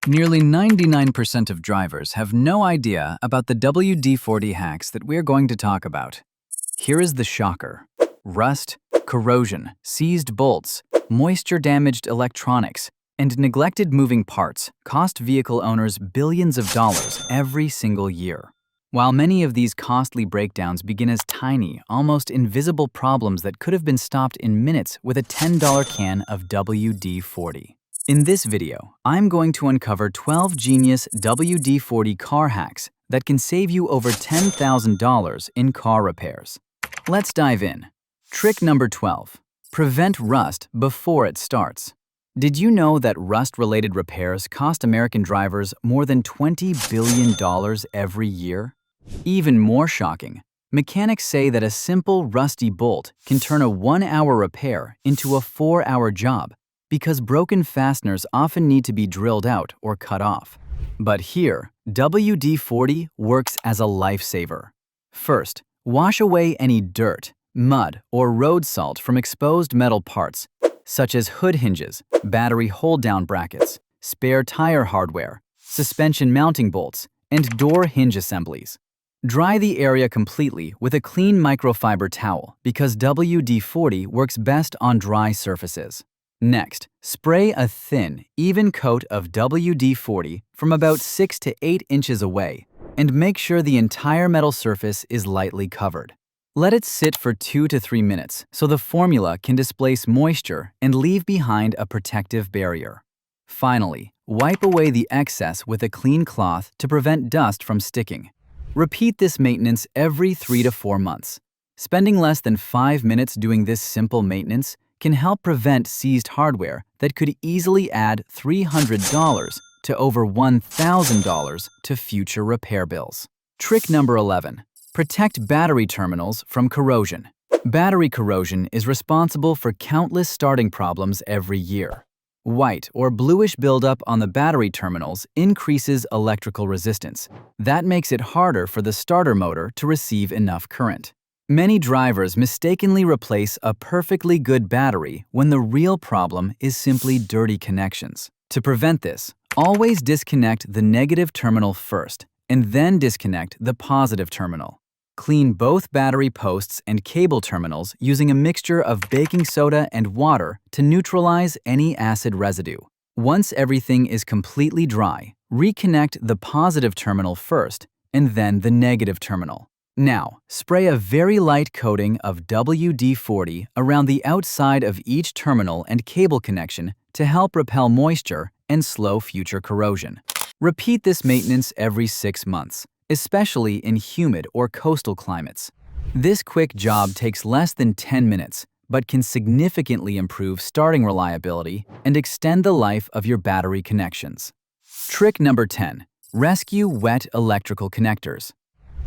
Nearly 99% of drivers have no idea about the WD-40 hacks that we're going to talk about. Here is the shocker. Rust, corrosion, seized bolts, moisture-damaged electronics, and neglected moving parts cost vehicle owners billions of dollars every single year. While many of these costly breakdowns begin as tiny, almost invisible problems that could have been stopped in minutes with a $10 can of WD-40. In this video, I'm going to uncover 12 genius WD-40 car hacks that can save you over $10,000 in car repairs. Let's dive in. Trick number 12. Prevent rust before it starts. Did you know that rust-related repairs cost American drivers more than $20 billion every year? Even more shocking, mechanics say that a simple rusty bolt can turn a 1-hour repair into a 4-hour job, because broken fasteners often need to be drilled out or cut off. But here, WD-40 works as a lifesaver. First, wash away any dirt, mud, or road salt from exposed metal parts, such as hood hinges, battery hold-down brackets, spare tire hardware, suspension mounting bolts, and door hinge assemblies. Dry the area completely with a clean microfiber towel because WD-40 works best on dry surfaces. Next, spray a thin, even coat of WD-40 from about 6 to 8 inches away and make sure the entire metal surface is lightly covered. Let it sit for 2 to 3 minutes so the formula can displace moisture and leave behind a protective barrier. Finally, wipe away the excess with a clean cloth to prevent dust from sticking. Repeat this maintenance every 3 to 4 months. Spending less than 5 minutes doing this simple maintenance can help prevent seized hardware that could easily add $300 to over $1,000 to future repair bills. Trick number 11. Protect battery terminals from corrosion. Battery corrosion is responsible for countless starting problems every year. White or bluish buildup on the battery terminals increases electrical resistance. That makes it harder for the starter motor to receive enough current. Many drivers mistakenly replace a perfectly good battery when the real problem is simply dirty connections. To prevent this, always disconnect the negative terminal first and then disconnect the positive terminal. Clean both battery posts and cable terminals using a mixture of baking soda and water to neutralize any acid residue. Once everything is completely dry, reconnect the positive terminal first and then the negative terminal. Now, spray a very light coating of WD-40 around the outside of each terminal and cable connection to help repel moisture and slow future corrosion. Repeat this maintenance every 6 months, especially in humid or coastal climates. This quick job takes less than 10 minutes, but can significantly improve starting reliability and extend the life of your battery connections. Trick number 10. Rescue wet electrical connectors.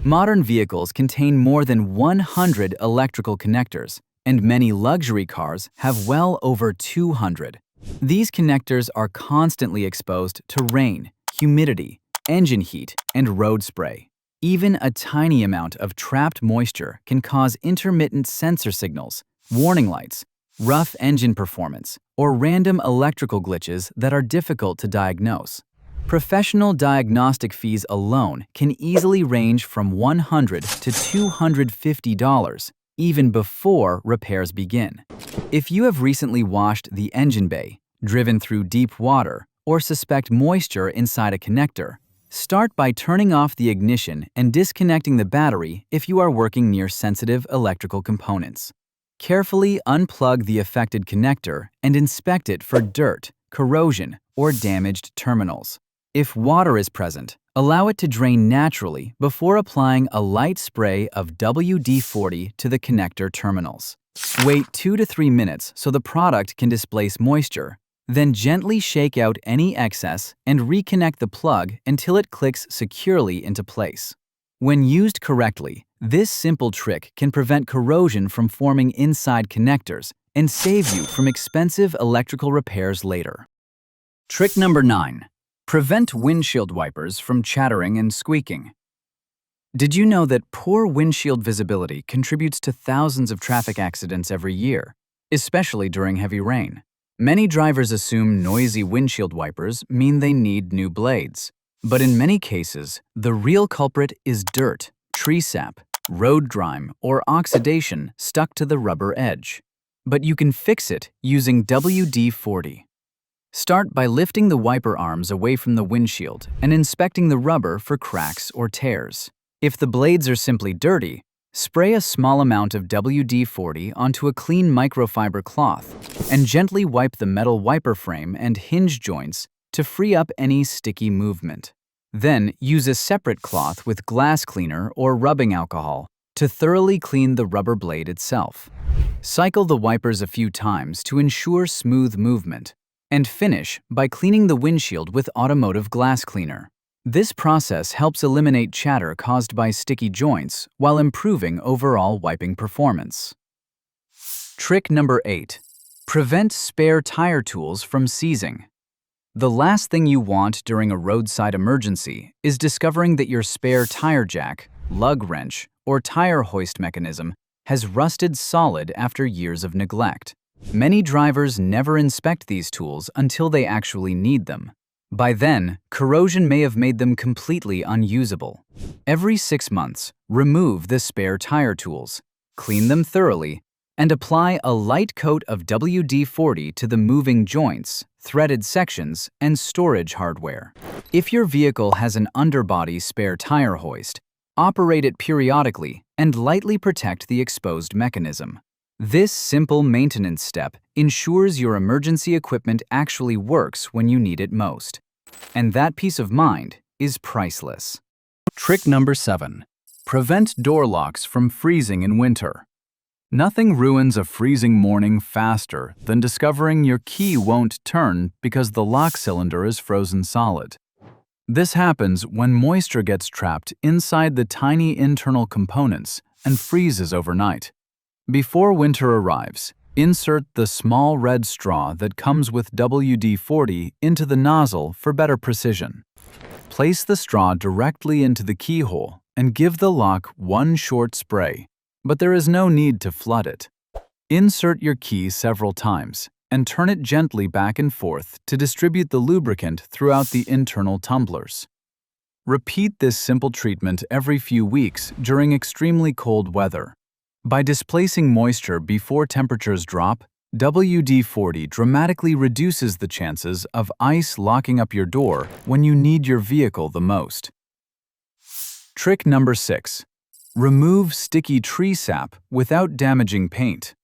Modern vehicles contain more than 100 electrical connectors, and many luxury cars have well over 200. These connectors are constantly exposed to rain, humidity, engine heat, and road spray. Even a tiny amount of trapped moisture can cause intermittent sensor signals, warning lights, rough engine performance, or random electrical glitches that are difficult to diagnose. Professional diagnostic fees alone can easily range from $100 to $250, even before repairs begin. If you have recently washed the engine bay, driven through deep water, or suspect moisture inside a connector, start by turning off the ignition and disconnecting the battery if you are working near sensitive electrical components. Carefully unplug the affected connector and inspect it for dirt, corrosion, or damaged terminals. If water is present, allow it to drain naturally before applying a light spray of WD-40 to the connector terminals. Wait 2 to 3 minutes so the product can displace moisture. Then gently shake out any excess and reconnect the plug until it clicks securely into place. When used correctly, this simple trick can prevent corrosion from forming inside connectors and save you from expensive electrical repairs later. Trick number 9. Prevent windshield wipers from chattering and squeaking. Did you know that poor windshield visibility contributes to thousands of traffic accidents every year, especially during heavy rain? Many drivers assume noisy windshield wipers mean they need new blades. But in many cases, the real culprit is dirt, tree sap, road grime, or oxidation stuck to the rubber edge. But you can fix it using WD-40. Start by lifting the wiper arms away from the windshield and inspecting the rubber for cracks or tears. If the blades are simply dirty, spray a small amount of WD-40 onto a clean microfiber cloth and gently wipe the metal wiper frame and hinge joints to free up any sticky movement. Then use a separate cloth with glass cleaner or rubbing alcohol to thoroughly clean the rubber blade itself. Cycle the wipers a few times to ensure smooth movement, and finish by cleaning the windshield with automotive glass cleaner. This process helps eliminate chatter caused by sticky joints while improving overall wiping performance. Trick number 8. Prevent spare tire tools from seizing. The last thing you want during a roadside emergency is discovering that your spare tire jack, lug wrench, or tire hoist mechanism has rusted solid after years of neglect. Many drivers never inspect these tools until they actually need them. By then, corrosion may have made them completely unusable. Every 6 months, remove the spare tire tools, clean them thoroughly, and apply a light coat of WD-40 to the moving joints, threaded sections, and storage hardware. If your vehicle has an underbody spare tire hoist, operate it periodically and lightly protect the exposed mechanism. This simple maintenance step ensures your emergency equipment actually works when you need it most. And that peace of mind is priceless. Trick number 7. Prevent door locks from freezing in winter. Nothing ruins a freezing morning faster than discovering your key won't turn because the lock cylinder is frozen solid. This happens when moisture gets trapped inside the tiny internal components and freezes overnight. Before winter arrives, insert the small red straw that comes with WD-40 into the nozzle for better precision. Place the straw directly into the keyhole and give the lock one short spray, but there is no need to flood it. Insert your key several times and turn it gently back and forth to distribute the lubricant throughout the internal tumblers. Repeat this simple treatment every few weeks during extremely cold weather. By displacing moisture before temperatures drop, WD-40 dramatically reduces the chances of ice locking up your door when you need your vehicle the most. Trick number 6. Remove sticky tree sap without damaging paint.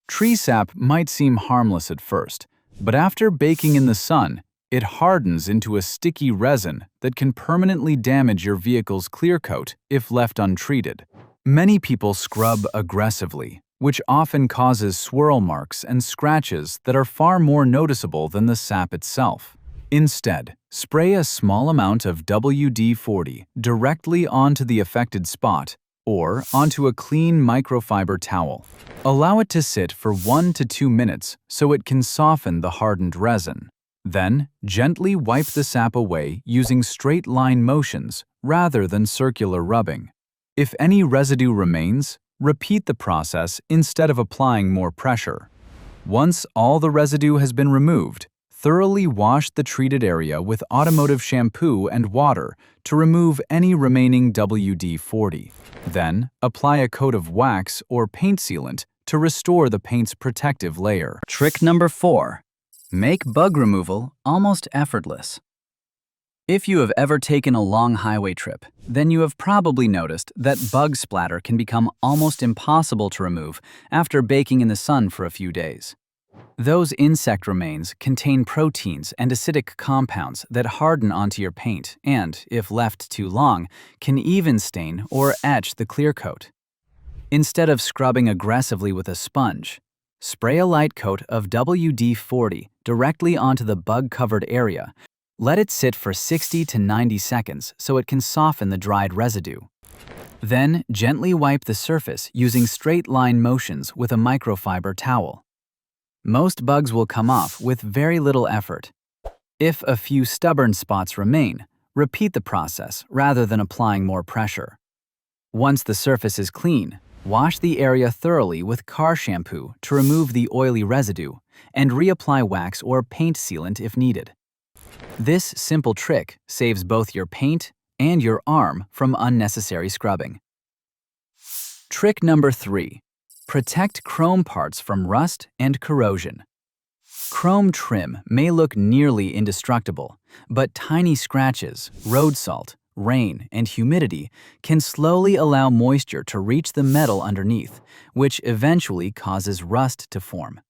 Tree sap might seem harmless at first, but after baking in the sun, it hardens into a sticky resin that can permanently damage your vehicle's clear coat if left untreated. Many people scrub aggressively, which often causes swirl marks and scratches that are far more noticeable than the sap itself. Instead, spray a small amount of WD-40 directly onto the affected spot or onto a clean microfiber towel. Allow it to sit for 1 to 2 minutes so it can soften the hardened resin. Then, gently wipe the sap away using straight-line motions rather than circular rubbing. If any residue remains, repeat the process instead of applying more pressure. Once all the residue has been removed, thoroughly wash the treated area with automotive shampoo and water to remove any remaining WD-40. Then, apply a coat of wax or paint sealant to restore the paint's protective layer. Trick number 4. Make bug removal almost effortless. If you have ever taken a long highway trip, then you have probably noticed that bug splatter can become almost impossible to remove after baking in the sun for a few days. Those insect remains contain proteins and acidic compounds that harden onto your paint and, if left too long, can even stain or etch the clear coat. Instead of scrubbing aggressively with a sponge, spray a light coat of WD-40 directly onto the bug-covered area. Let it sit for 60 to 90 seconds so it can soften the dried residue. Then, gently wipe the surface using straight-line motions with a microfiber towel. Most bugs will come off with very little effort. If a few stubborn spots remain, repeat the process rather than applying more pressure. Once the surface is clean, wash the area thoroughly with car shampoo to remove the oily residue, and reapply wax or paint sealant if needed. This simple trick saves both your paint and your arm from unnecessary scrubbing. Trick number 3. Protect chrome parts from rust and corrosion. Chrome trim may look nearly indestructible, but tiny scratches, road salt, rain, and humidity can slowly allow moisture to reach the metal underneath, which eventually causes rust to form.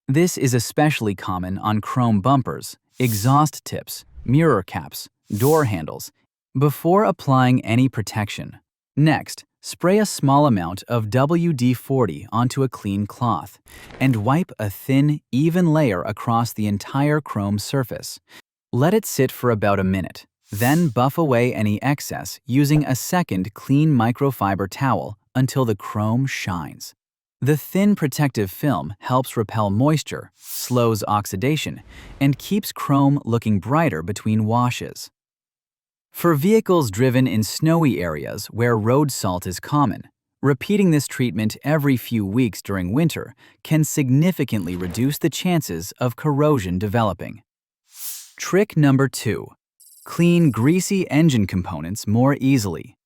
This is especially common on chrome bumpers, exhaust tips, mirror caps, door handles. Before applying any protection, next, spray a small amount of WD-40 onto a clean cloth and wipe a thin, even layer across the entire chrome surface. Let it sit for about a minute, then buff away any excess using a second clean microfiber towel until the chrome shines. The thin protective film helps repel moisture, slows oxidation, and keeps chrome looking brighter between washes. For vehicles driven in snowy areas where road salt is common, repeating this treatment every few weeks during winter can significantly reduce the chances of corrosion developing. Trick number 2. Clean greasy engine components more easily.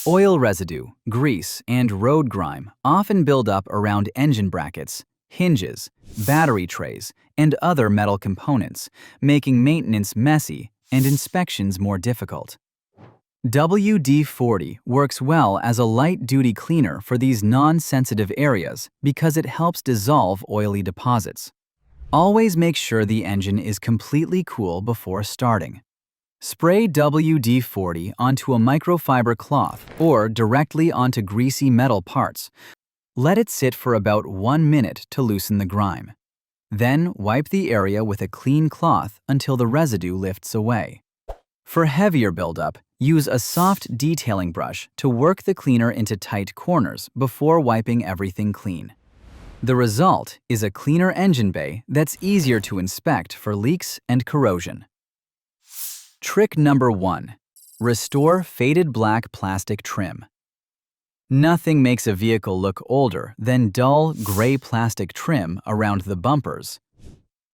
Oil residue, grease, and road grime often build up around engine brackets, hinges, battery trays, and other metal components, making maintenance messy and inspections more difficult. WD-40 works well as a light-duty cleaner for these non-sensitive areas because it helps dissolve oily deposits. Always make sure the engine is completely cool before starting. Spray WD-40 onto a microfiber cloth or directly onto greasy metal parts. Let it sit for about 1 minute to loosen the grime. Then wipe the area with a clean cloth until the residue lifts away. For heavier buildup, use a soft detailing brush to work the cleaner into tight corners before wiping everything clean. The result is a cleaner engine bay that's easier to inspect for leaks and corrosion. Trick number 1. Restore faded black plastic trim. Nothing makes a vehicle look older than dull, gray plastic trim around the bumpers.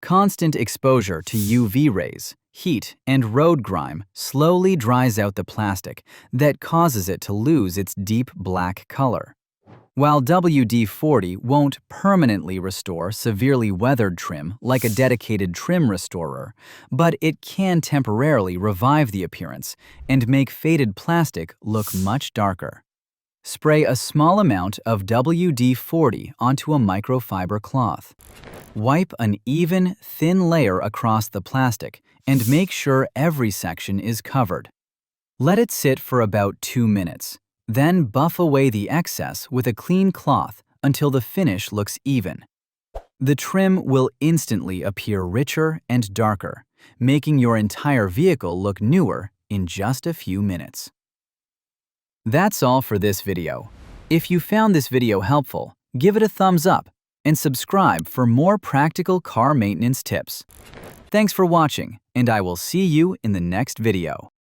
Constant exposure to UV rays, heat, and road grime slowly dries out the plastic that causes it to lose its deep black color. While WD-40 won't permanently restore severely weathered trim like a dedicated trim restorer, but it can temporarily revive the appearance and make faded plastic look much darker. Spray a small amount of WD-40 onto a microfiber cloth. Wipe an even, thin layer across the plastic and make sure every section is covered. Let it sit for about 2 minutes. Then buff away the excess with a clean cloth until the finish looks even. The trim will instantly appear richer and darker, making your entire vehicle look newer in just a few minutes. That's all for this video. If you found this video helpful, give it a thumbs up and subscribe for more practical car maintenance tips. Thanks for watching, and I will see you in the next video.